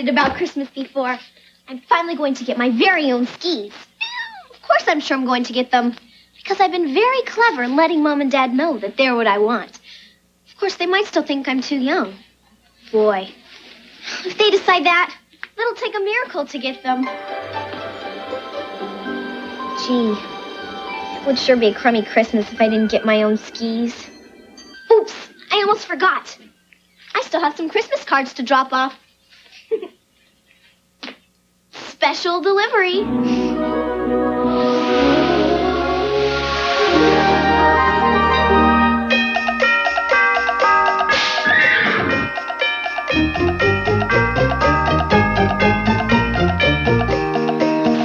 excited about Christmas before. I'm finally going to get my very own skis. Of course I'm sure I'm going to get them. Because I've been very clever in letting Mom and Dad know that they're what I want. Of course, they might still think I'm too young. Boy, if they decide that, it'll take a miracle to get them. Gee, it would sure be a crummy Christmas if I didn't get my own skis. Oops, I almost forgot. I still have some Christmas cards to drop off. Special delivery.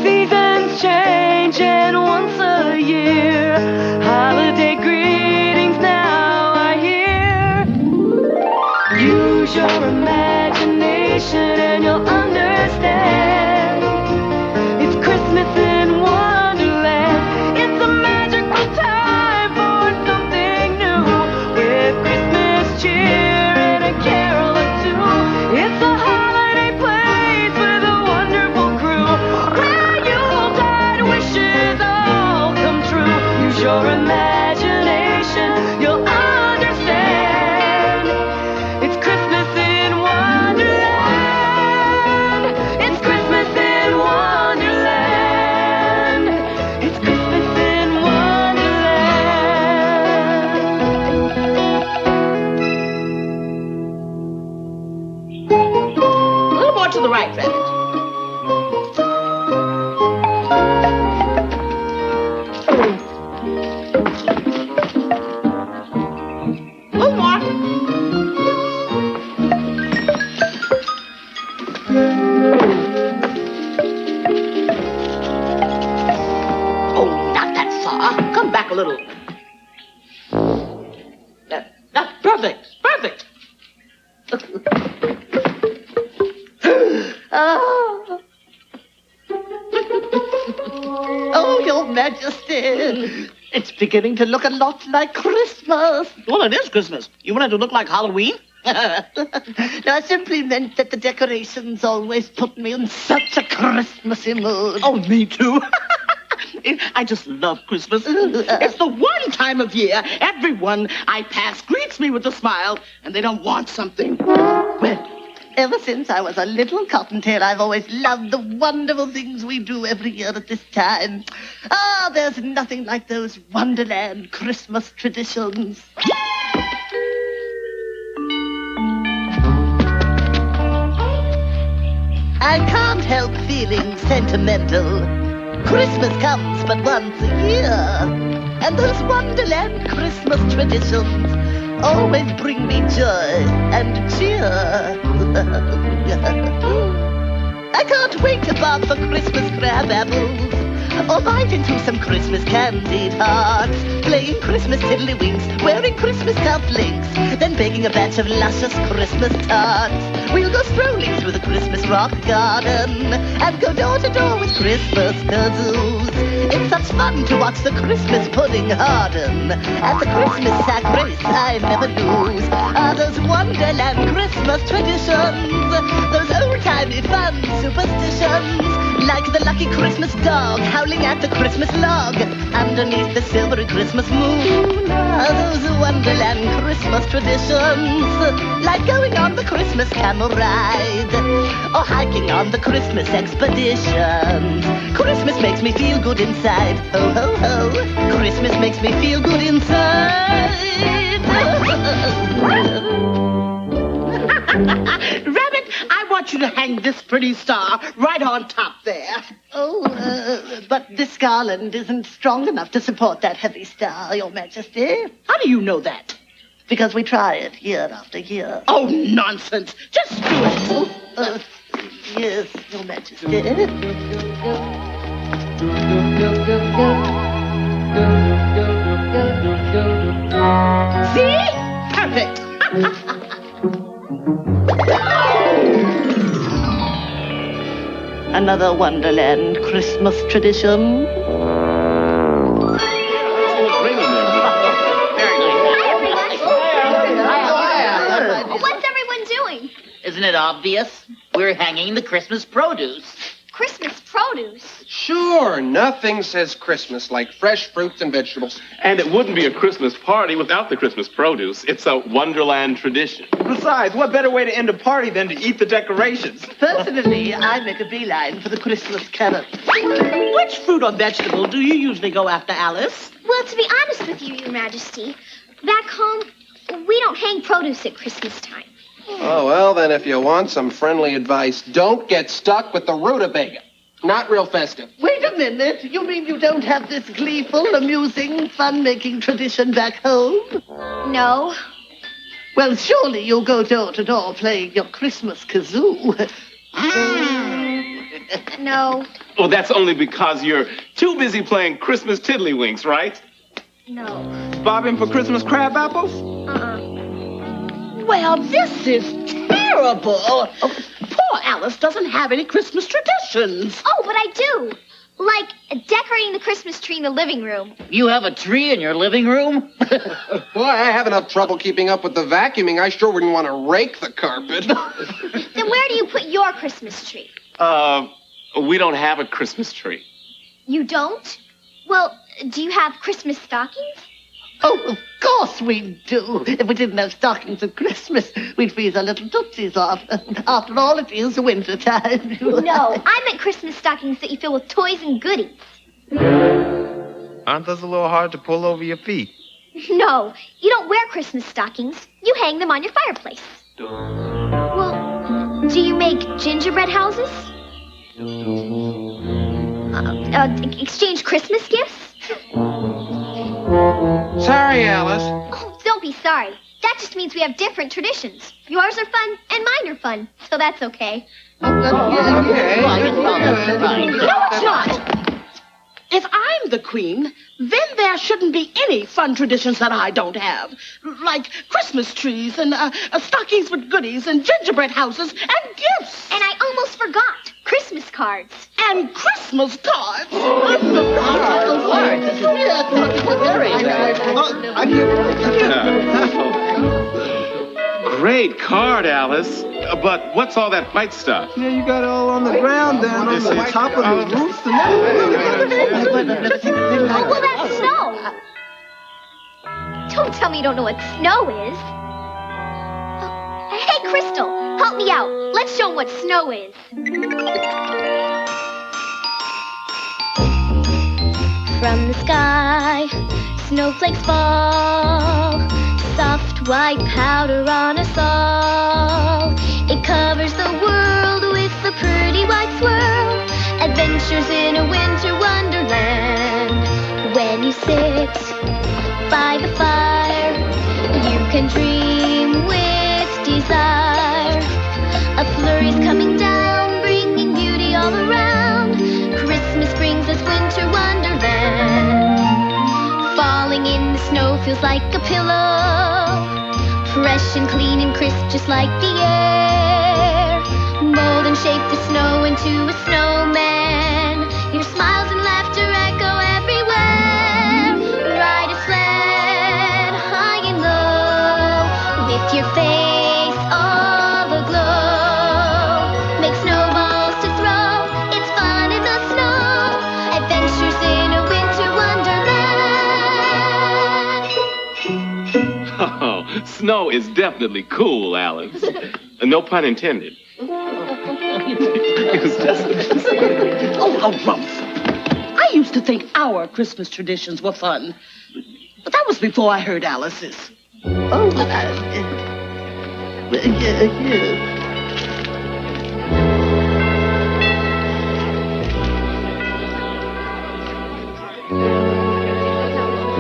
Seasons change and once a year, holiday greetings now I hear. Use your imagination and you'll understand. It's Christmas in Wonderland. It's a magical time for something new, with Christmas cheer and a carol or two. It's a holiday place with a wonderful crew, where Yuletide wishes all come true. Use your imagination, you'll understand. It's Christmas in Wonderland. It's Christmas in Wonderland. It's Christmas in Wonderland. A little more to the right, Rabbit. A little more. Oh, not that far. Come back a little. Perfect. Perfect. Oh. Oh, Your Majesty. It's beginning to look a lot like Christmas. Well, it is Christmas. You want it to look like Halloween? No, I simply meant that the decorations always put me in such a Christmassy mood. Oh, me too. I just love Christmas. It's the one time of year everyone I pass greets me with a smile, and they don't want something. Well, ever since I was a little cottontail, I've always loved the wonderful things we do every year at this time. Ah, there's nothing like those Wonderland Christmas traditions. I can't help feeling sentimental. Christmas comes but once a year, and those Wonderland Christmas traditions always bring me joy and cheer. I can't wait to bark for Christmas crab apples, or bite into some Christmas candied hearts, playing Christmas tiddlywinks, wearing Christmas cufflinks, then baking a batch of luscious Christmas tarts. We'll go strolling through the Christmas rock garden and go door to door with Christmas kazoos. It's such fun to watch the Christmas pudding harden, and the Christmas sack race I never lose. Are those Wonderland Christmas traditions, those old-timey fun superstitions, like the lucky Christmas dog howling at the Christmas log underneath the silvery Christmas moon. Are those Wonderland Christmas traditions, like going on the Christmas camel ride, or hiking on the Christmas expeditions. Christmas makes me feel good inside. Ho, ho, ho. Christmas makes me feel good inside. Rabbit, I want you to hang this pretty star right on top there. Oh, but this garland isn't strong enough to support that heavy star, Your Majesty. How do you know that? Because we try it year after year. Oh, nonsense. Just do it. Yes, Your Majesty. See? Perfect. Another Wonderland Christmas tradition. What's everyone doing? Isn't Isn't it obvious? We're hanging the Christmas produce. Christmas produce? Sure, nothing says Christmas like fresh fruits and vegetables. And it wouldn't be a Christmas party without the Christmas produce. It's a Wonderland tradition. Besides, what better way to end a party than to eat the decorations? Personally, I make a beeline for the Christmas carrots. Which fruit or vegetable do you usually go after, Alice? Well, to be honest with you, Your Majesty, back home, we don't hang produce at Christmas time. Oh, well, then if you want some friendly advice, don't get stuck with the rutabaga. Not real festive. Wait a minute. You mean you don't have this gleeful, amusing, fun-making tradition back home? No. Well, surely you'll go door to door playing your Christmas kazoo. No. Well, that's only because you're too busy playing Christmas tiddlywinks, right? No. Bobbing for Christmas crab apples? Well, this is terrible. Oh, poor Alice doesn't have any Christmas traditions. Oh, but I do. Like decorating the Christmas tree in the living room. You have a tree in your living room? Boy, I have enough trouble keeping up with the vacuuming. I sure wouldn't want to rake the carpet. Then where do you put your Christmas tree? We don't have a Christmas tree. You don't? Well, do you have Christmas stockings? Oh, of course we do. If we didn't have stockings at Christmas, we'd freeze our little tootsies off. After all, it is winter time. No, I meant Christmas stockings that you fill with toys and goodies. Aren't those a little hard to pull over your feet? No, you don't wear Christmas stockings. You hang them on your fireplace. Well, do you make gingerbread houses? Exchange Christmas gifts? Sorry, Alice. Oh, don't be sorry. That just means we have different traditions. Yours are fun, and mine are fun, so that's okay. No, it's not. If I'm the queen, then there shouldn't be any fun traditions that I don't have. Like Christmas trees and stockings with goodies and gingerbread houses and gifts. And I almost forgot. Christmas cards. And Christmas cards. Great card, Alice. But what's all that white stuff? Yeah, you got it all on the ground down on the top of the roof. Oh, well, that's snow. Don't tell me you don't know what snow is. Hey, Crystal, help me out. Let's show 'em what snow is. From the sky, snowflakes fall. Soft white powder on us all. It covers the world with a pretty white swirl. Adventures in a winter wonderland. When you sit by the fire, you can dream with desire. A flurry's coming down, bringing beauty all around. Christmas brings us winter wonderland. Falling in the snow feels like a pillow. Fresh and clean and crisp just like the air. Mold and shape the snow into a snowman. Your smiles and laughter echo everywhere. Ride a sled high and low with your face all aglow. Make snowballs to throw. It's fun in the snow. Adventures in a winter wonderland. Oh, snow is definitely cool, Alice. No pun intended. It was just Oh, how rough. I used to think our Christmas traditions were fun. But that was before I heard Alice's. Oh,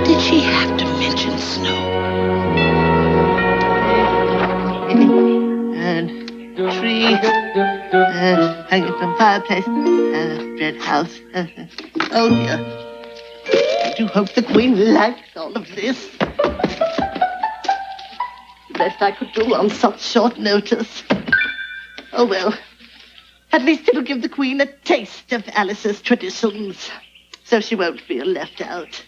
Did she have to mention snow? and tree, hanging from fireplace, bread house. Oh dear. I do hope the Queen likes all of this. The best I could do on such short notice. Oh well. At least it'll give the Queen a taste of Alice's traditions, so she won't feel left out.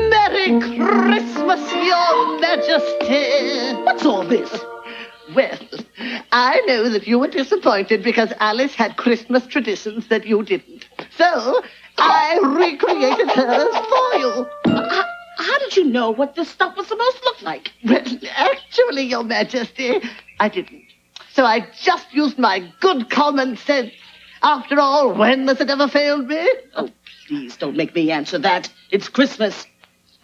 Merry Christmas, Your Majesty! Majesty. What's all this? Well, I know that you were disappointed because Alice had Christmas traditions that you didn't. So, I recreated hers for you. How did you know what this stuff was supposed to look like? Well, actually, Your Majesty, I didn't. So I just used my good common sense. After all, when has it ever failed me? Oh, please don't make me answer that. It's Christmas.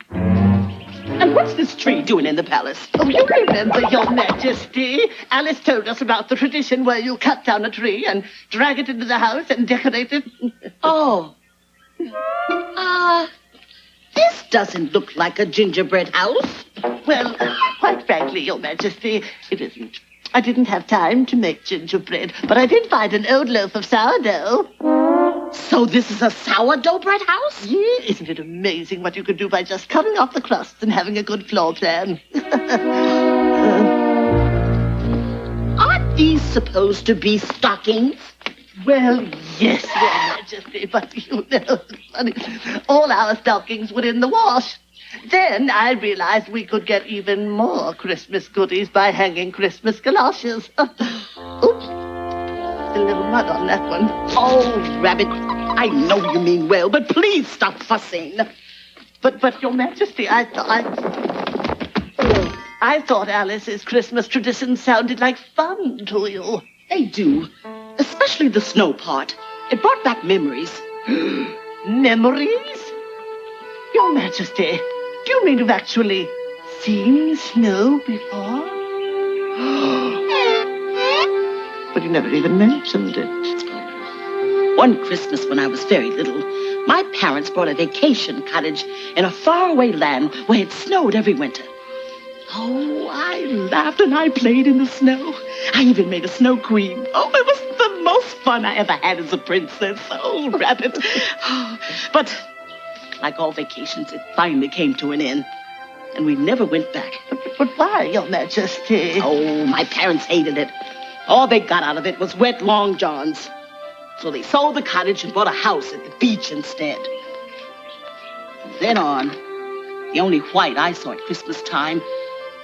And what's this tree doing in the palace? Oh, you remember, Your Majesty? Alice told us about the tradition where you cut down a tree and drag it into the house and decorate it. Oh. This doesn't look like a gingerbread house. Well, quite frankly, Your Majesty, it isn't. I didn't have time to make gingerbread, but I did find an old loaf of sourdough. So this is a sourdough bread house? Yeah, isn't it amazing what you could do by just cutting off the crusts and having a good floor plan? Aren't these supposed to be stockings? Well, yes, Your Majesty, but you know, funny, all our stockings were in the wash. Then I realized we could get even more Christmas goodies by hanging Christmas galoshes. Oops. A little mud on that one. Oh, Rabbit, I know you mean well, but please stop fussing. But Your Majesty, I thought Alice's Christmas traditions sounded like fun to you. They do, especially the snow part. It brought back memories. Memories? Your Majesty, do you mean you've actually seen snow before? But you never even mentioned it. One Christmas when I was very little, my parents bought a vacation cottage in a faraway land where it snowed every winter. Oh, I laughed and I played in the snow. I even made a snow queen. Oh, it was the most fun I ever had as a princess. Oh, Rabbit. Oh, but like all vacations, it finally came to an end. And we never went back. But why, Your Majesty? Oh, my parents hated it. All they got out of it was wet long johns. So they sold the cottage and bought a house at the beach instead. From then on, the only white I saw at Christmas time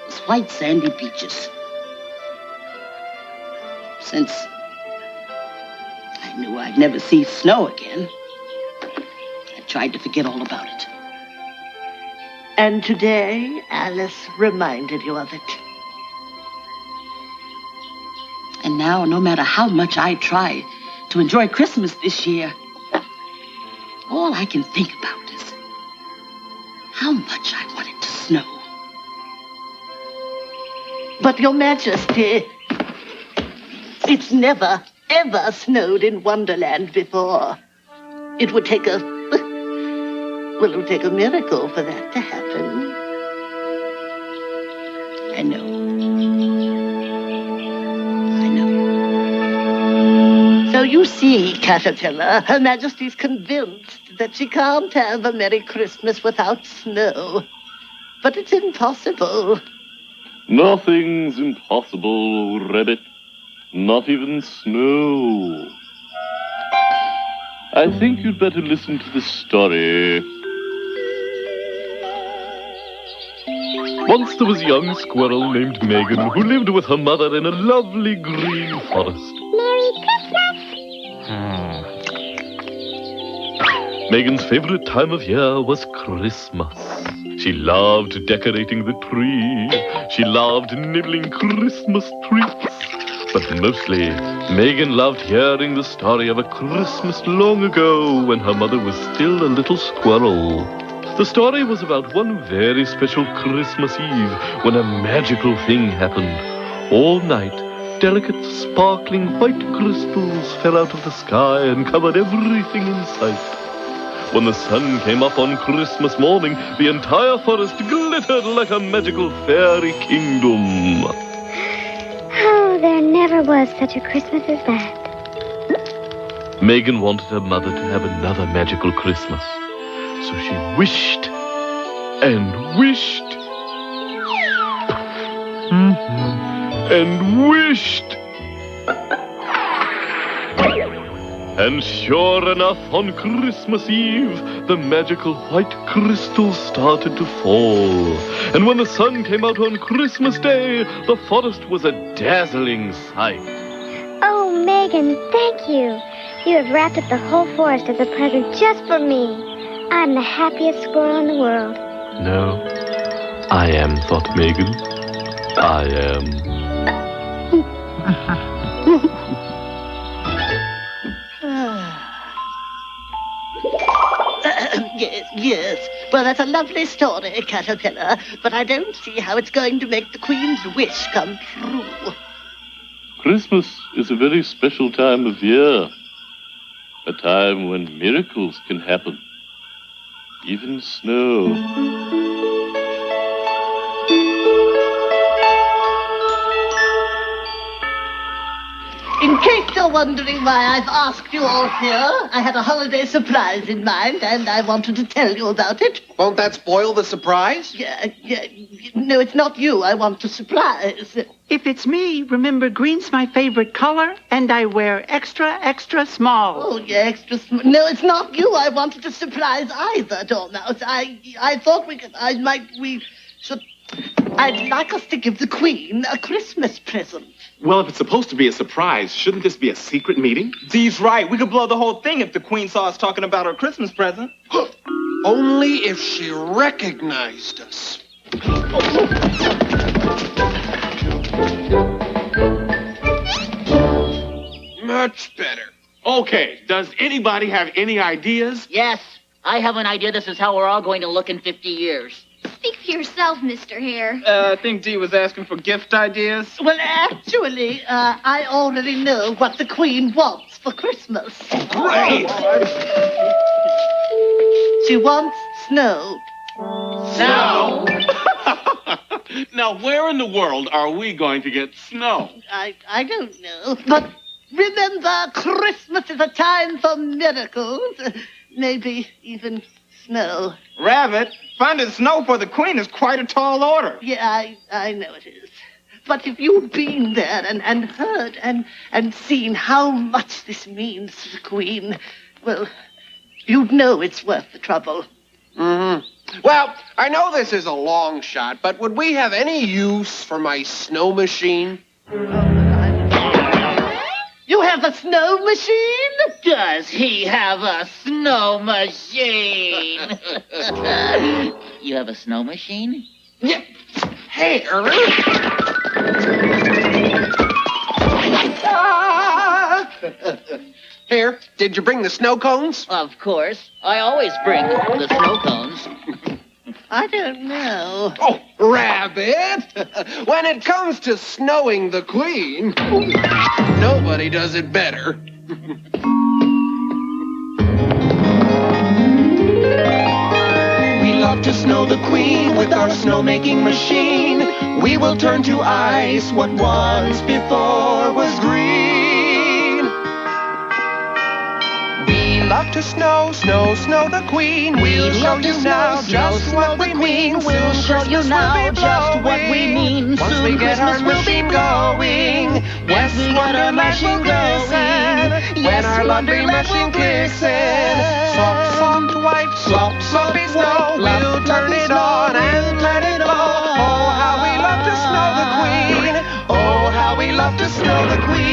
was white sandy beaches. Since I knew I'd never see snow again, I tried to forget all about it. And today, Alice reminded you of it. And now, no matter how much I try to enjoy Christmas this year, all I can think about is how much I want it to snow. But, Your Majesty, it's never, ever snowed in Wonderland before. It would take it would take a miracle for that to happen. I know. So you see, Caterpillar, Her Majesty's convinced that she can't have a Merry Christmas without snow. But it's impossible. Nothing's impossible, Rabbit. Not even snow. I think you'd better listen to this story. Once there was a young squirrel named Megan who lived with her mother in a lovely green forest. Merry Christmas! Megan's favorite time of year was Christmas. She loved decorating the tree. She loved nibbling Christmas treats. But mostly, Megan loved hearing the story of a Christmas long ago when her mother was still a little squirrel. The story was about one very special Christmas Eve when a magical thing happened. All night, delicate, sparkling white crystals fell out of the sky and covered everything in sight. When the sun came up on Christmas morning, the entire forest glittered like a magical fairy kingdom. Oh, there never was such a Christmas as that. Megan wanted her mother to have another magical Christmas. So she wished and wished and wished. And sure enough, on Christmas Eve, the magical white crystals started to fall. And when the sun came out on Christmas Day, the forest was a dazzling sight. Oh, Megan, thank you. You have wrapped up the whole forest as a present just for me. I'm the happiest squirrel in the world. No, I am, thought Megan. I am. Yes. Well, that's a lovely story, Caterpillar, but I don't see how it's going to make the Queen's wish come true. Christmas is a very special time of year. A time when miracles can happen. Even snow. In case you're wondering why I've asked you all here, I had a holiday surprise in mind, and I wanted to tell you about it. Won't that spoil the surprise? Yeah. No, it's not you I want to surprise. If it's me, remember green's my favorite color, and I wear extra, extra small. Oh, yeah, extra small. No, it's not you I wanted to surprise either, Dormouse. I thought I'd like us to give the Queen a Christmas present. Well, if it's supposed to be a surprise, shouldn't this be a secret meeting? Dee's right. We could blow the whole thing if the Queen saw us talking about her Christmas present. Only if she recognized us. Much better. Okay, does anybody have any ideas? Yes, I have an idea this is how we're all going to look in 50 years. Speak for yourself, Mr. Hare. I think Dee was asking for gift ideas. Well, actually, I already know what the Queen wants for Christmas. Great! She wants snow. Snow? Now, where in the world are we going to get snow? I don't know. But remember, Christmas is a time for miracles. Maybe even snow. Rabbit, finding snow for the Queen is quite a tall order. Yeah, I know it is. But if you've been there and heard and seen how much this means to the Queen, well, you'd know it's worth the trouble. Mm-hmm. Well, I know this is a long shot, but would we have any use for my snow machine? You have a snow machine? Does he have a snow machine? You have a snow machine? Yeah. Hey, Here, did you bring the snow cones? Of course. I always bring the snow cones. I don't know. Oh, Rabbit! When it comes to snowing the Queen, nobody does it better. We love to snow the Queen with our snow-making machine. We will turn to ice what once before was green. We love to snow the Queen. We'll show you now just what we mean. We'll show you now just what we mean. Once we Soon get our Christmas will machine be going, yes, we get our Wonderland machine will glisten. going. When Yes, our lovely Wonderland machine will kicks in, glisten. soft, soft, white, Soft, fluffy soft, snow, white, we'll turn fluffy it snow, on and let it blow. Oh, how we love to snow the Queen. Oh, how we love to snow the Queen.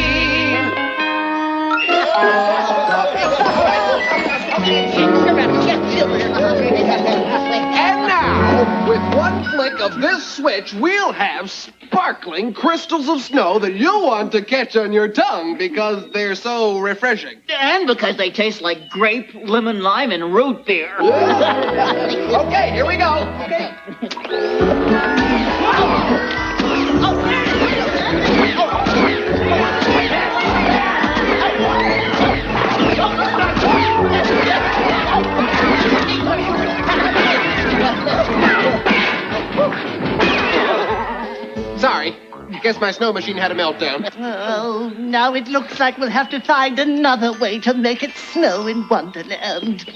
And now, with one flick of this switch, we'll have sparkling crystals of snow that you'll want to catch on your tongue because they're so refreshing. And because they taste like grape, lemon, lime, and root beer. Okay, here we go. Okay. Sorry. Guess my snow machine had a meltdown. Oh, now it looks like we'll have to find another way to make it snow in Wonderland.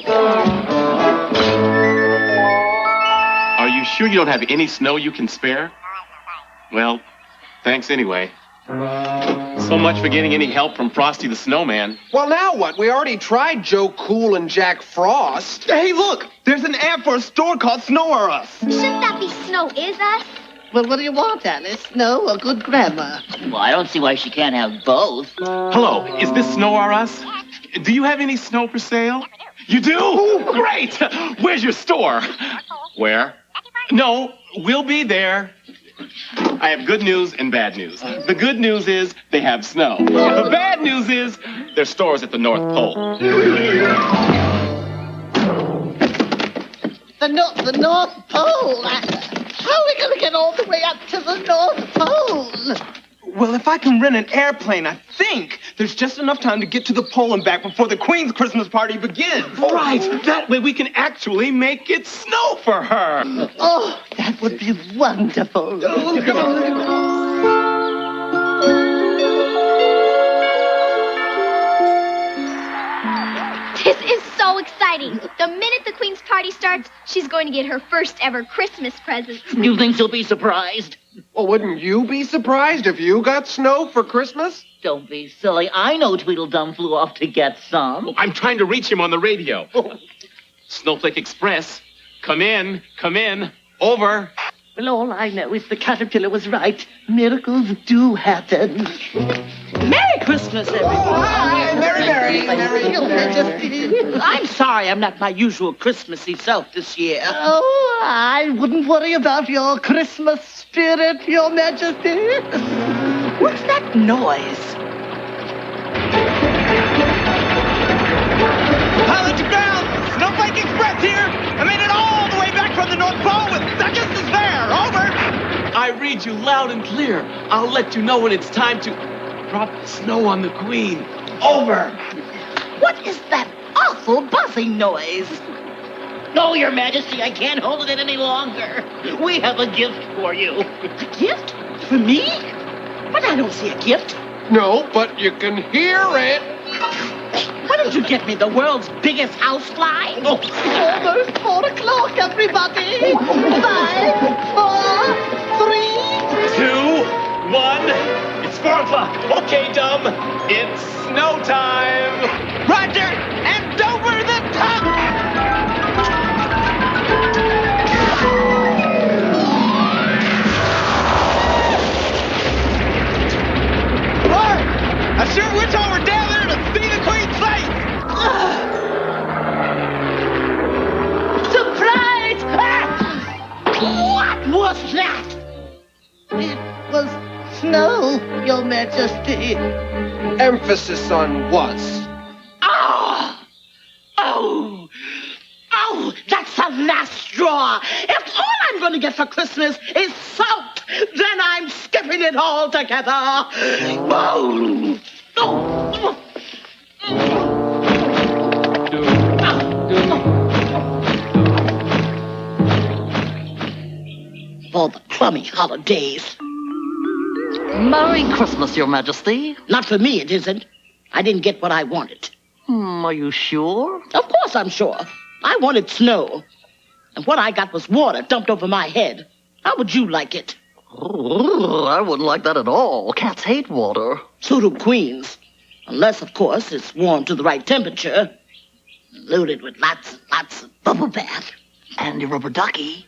Are you sure you don't have any snow you can spare? Well, thanks anyway. So much for getting any help from Frosty the Snowman. Well, now what? We already tried Joe Cool and Jack Frost. Hey, look! There's an ad for a store called Snow or Us. Shouldn't that be Snow Is Us? Well, what do you want, Alice? Snow or good grammar? Well, I don't see why she can't have both. Hello, is this Snow or Us? Do you have any snow for sale? You do? Great! Where's your store? Where? No, we'll be there. I have good news and bad news. The good news is they have snow. The bad news is their store's at the North Pole. The North Pole? How are we going to get all the way up to the North Pole? Well, if I can rent an airplane, I think there's just enough time to get to the pole and back before the Queen's Christmas party begins. Right, that way we can actually make it snow for her. Oh, that would be wonderful. This is so exciting. The minute the Queen's party starts, she's going to get her first ever Christmas present. You think she'll be surprised? Well, wouldn't you be surprised if you got snow for Christmas? Don't be silly. I know Tweedledum flew off to get some. I'm trying to reach him on the radio. Snowflake Express. Come in, over. Well, all I know is the caterpillar was right. Miracles do happen. Merry Christmas, everyone. Hi, Merry. I'm sorry I'm not my usual Christmassy self this year. Oh, I wouldn't worry about your Christmas spirit, Your Majesty. What's that noise? Pilot to ground! Snowflake Express here! I made it all the way back from the North Pole with seconds to spare! Over! I read you loud and clear. I'll let you know when it's time to drop the snow on the Queen. Over. What is that awful buzzing noise? No, Your Majesty, I can't hold it any longer. We have a gift for you. A gift? For me? But I don't see a gift. No, but you can hear it. Why don't you get me the world's biggest housefly? Oh, almost 4 o'clock, everybody. 5, 4, 3, 2, 1. It's 4 o'clock. Okay, Dumb. It's snow time. Roger! And over the top! I sure wish I were down there to see the Queen's face! surprise! What was that? It was snow, Your Majesty. Emphasis on was. Oh, that's the last straw. If all I'm going to get for Christmas is salt, then I'm skipping it all together. Whoa. For the crummy holidays. Merry Christmas, Your Majesty. Not for me, it isn't. I didn't get what I wanted. Are you sure? Of course I'm sure. I wanted snow. And what I got was water dumped over my head. How would you like it? Ooh, I wouldn't like that at all. Cats hate water. So do queens. Unless, of course, it's warmed to the right temperature. Loaded with lots and lots of bubble bath. And your rubber ducky.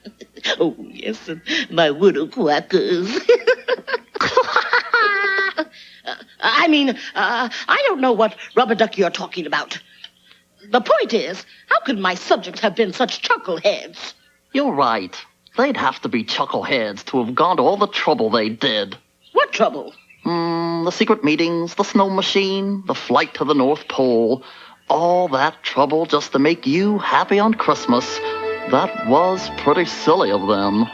Oh, yes, and my widow quackers. I don't know what rubber ducky you're talking about. The point is, how could my subjects have been such chuckleheads? You're right. They'd have to be chuckleheads to have gone to all the trouble they did. What trouble? The secret meetings, the snow machine, the flight to the North Pole. All that trouble just to make you happy on Christmas. That was pretty silly of them.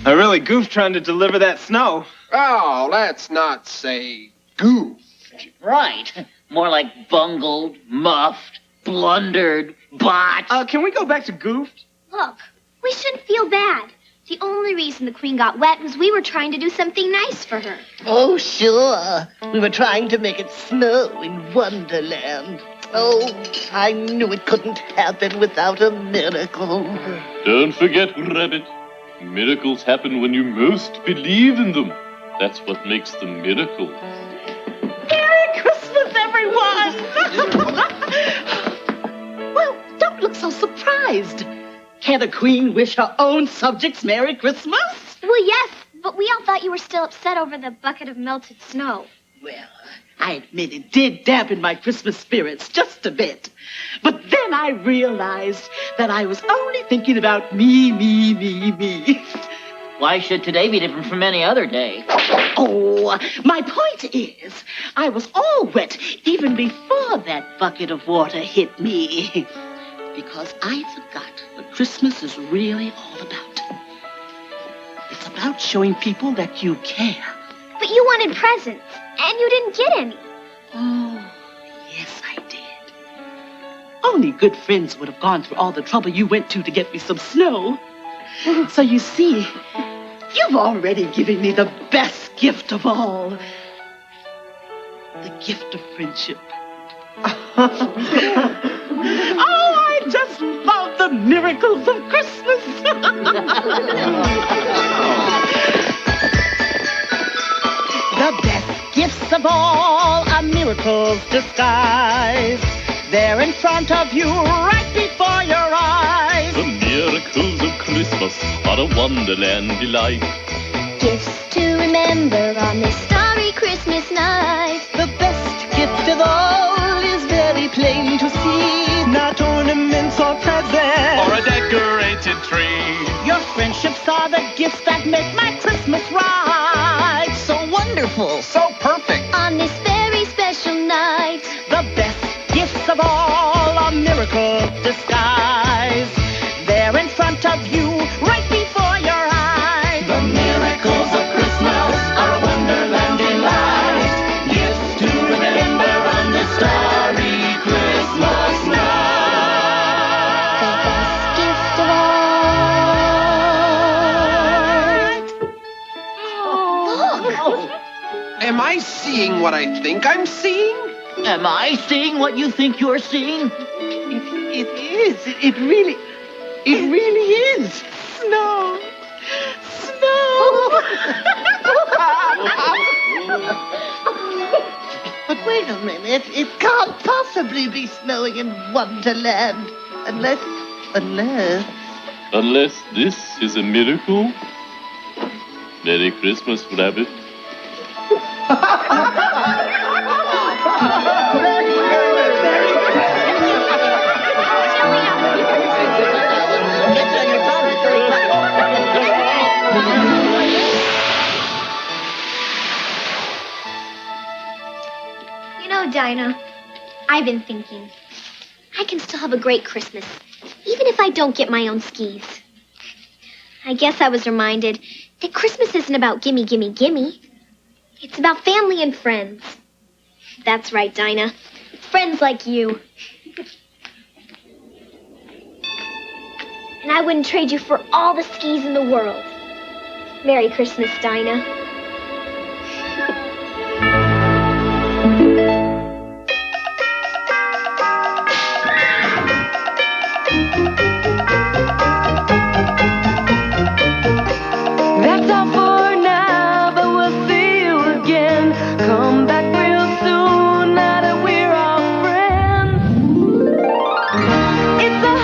I really goofed trying to deliver that snow. Oh, let's not say goofed. Right. More like bungled, muffed, blundered, botched. Can we go back to goofed? Look, we shouldn't feel bad. The only reason the Queen got wet was we were trying to do something nice for her. Oh, sure. We were trying to make it snow in Wonderland. Oh, I knew it couldn't happen without a miracle. Don't forget, Rabbit. Miracles happen when you most believe in them. That's what makes them miracles. Merry Christmas, everyone! Well, don't look so surprised. Can't a queen wish her own subjects Merry Christmas? Well, yes, but we all thought you were still upset over the bucket of melted snow. Well, I admit it did dampen my Christmas spirits just a bit. But then I realized that I was only thinking about me. Why should today be different from any other day? Oh, my point is, I was all wet even before that bucket of water hit me. Because I forgot what Christmas is really all about. It's about showing people that you care. But you wanted presents, and you didn't get any. Oh, yes, I did. Only good friends would have gone through all the trouble you went to get me some snow. So you see, you've already given me the best gift of all. The gift of friendship. Oh, I just love the miracles of Christmas. The best gifts of all are miracles disguised. They're in front of you, right before your eyes. The miracles of Christmas are a wonderland delight. Gifts to remember on this starry Christmas night. The best gift of all is very plain to see. Not ornaments or presents. Or a decorated tree. Your friendships are the gifts that make my Christmas right. So wonderful. So perfect. On this very special night. The best gifts of all are miracles disguised. They're in front of you, right before your eyes. The miracles of Christmas are a wonderland delight. Gifts to remember on this starry Christmas night. The best gift of all. Look! Am I seeing what I think I'm seeing? Am I seeing what you think you're seeing? It is. It really is. Snow! But wait a minute. It can't possibly be snowing in Wonderland. Unless... Unless this is a miracle. Merry Christmas, Rabbit. You know, Dinah, I've been thinking. I can still have a great Christmas, even if I don't get my own skis. I guess I was reminded that Christmas isn't about gimme, gimme, gimme. It's about family and friends. That's right, Dinah. Friends like you. And I wouldn't trade you for all the skis in the world. Merry Christmas, Dinah. That's all for now, but we'll see you again. Come back real soon, now that we're all friends. It's a